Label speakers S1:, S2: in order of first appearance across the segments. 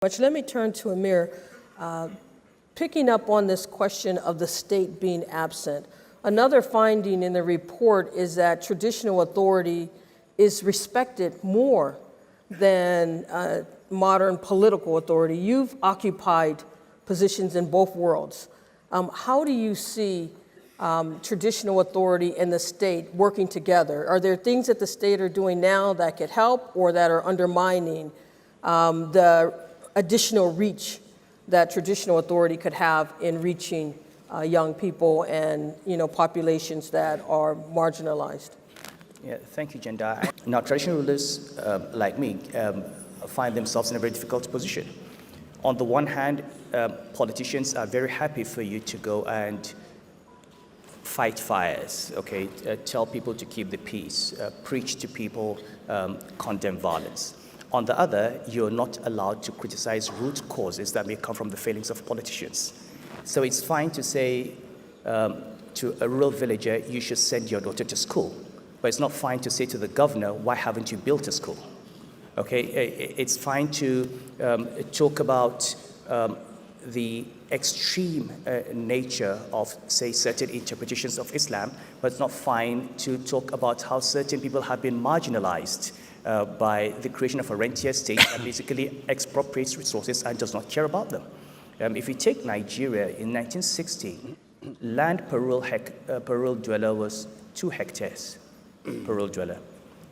S1: Let me turn to Emir. Picking up on this question of the state being absent, another finding in the report is that traditional authority is respected more than modern political authority. You've occupied positions in both worlds. How do you see traditional authority and the state working together? Are there things that the state are doing now that could help or that are undermining the additional reach that traditional authority could have in reaching young people and populations that are marginalized?
S2: Yeah, thank you, Jenda. Now, traditional rulers like me find themselves in a very difficult position. On the one hand, politicians are very happy for you to go and fight fires, okay, tell people to keep the peace, preach to people, condemn violence. On the other, you're not allowed to criticize root causes that may come from the failings of politicians. So it's fine to say to a rural villager, you should send your daughter to school. But it's not fine to say to the governor, why haven't you built a school? Okay, it's fine to talk about the extreme nature of, say, certain interpretations of Islam, but it's not fine to talk about how certain people have been marginalized by the creation of a rentier state that basically expropriates resources and does not care about them. If you take Nigeria, in 1960, land per rural dweller was 2 hectares per rural dweller.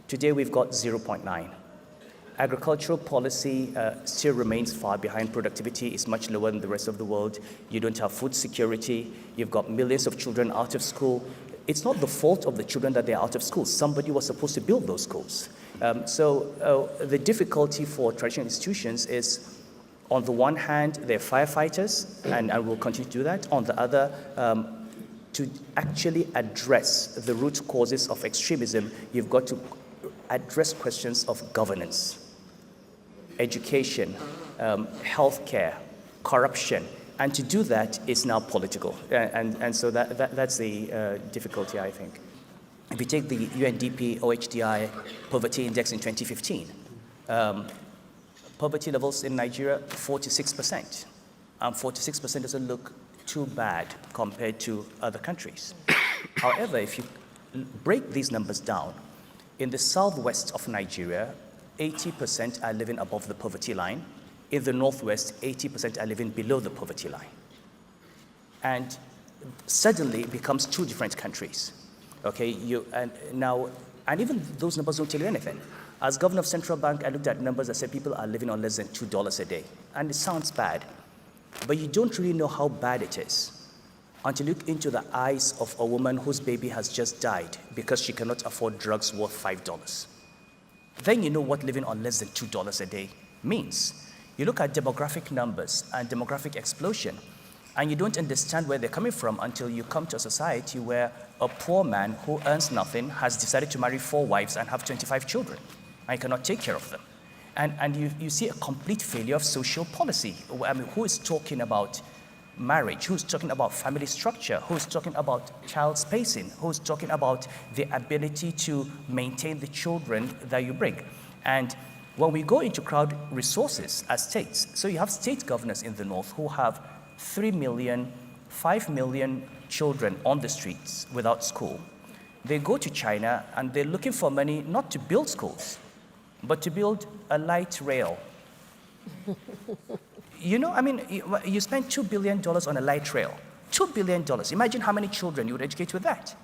S2: Today we've got 0.9. Agricultural policy still remains far behind. Productivity is much lower than the rest of the world. You don't have food security. You've got millions of children out of school. It's not the fault of the children that they're out of school. Somebody was supposed to build those schools. So the difficulty for traditional institutions is, on the one hand, they're firefighters, and will continue to do that. On the other, to actually address the root causes of extremism, you've got to address questions of governance, education, healthcare, corruption. And to do that is now political. And so that's the difficulty, I think. If you take the UNDP OHDI poverty index in 2015, poverty levels in Nigeria, 46%. 46% doesn't look too bad compared to other countries. However, if you break these numbers down, in the southwest of Nigeria, 80% are living above the poverty line. In the northwest, 80% are living below the poverty line. And suddenly it becomes 2 different countries. Okay, and even those numbers don't tell you anything. As governor of Central Bank, I looked at numbers that said people are living on less than $2 a day. And it sounds bad, but you don't really know how bad it is until you look into the eyes of a woman whose baby has just died because she cannot afford drugs worth $5. Then you know what living on less than $2 a day means. You look at demographic numbers and demographic explosion, and you don't understand where they're coming from until you come to a society where a poor man who earns nothing has decided to marry 4 wives and have 25 children, and cannot take care of them. And you see a complete failure of social policy. I mean, who is talking about marriage? Who's talking about family structure? Who's talking about child spacing? Who's talking about the ability to maintain the children that you bring? And when we go into crowd resources as states, so you have state governors in the north who have 3 million, 5 million children on the streets without school. They go to China and they're looking for money not to build schools, but to build a light rail. I mean, you spend $2 billion on a light rail. $2 billion. Imagine how many children you would educate with that.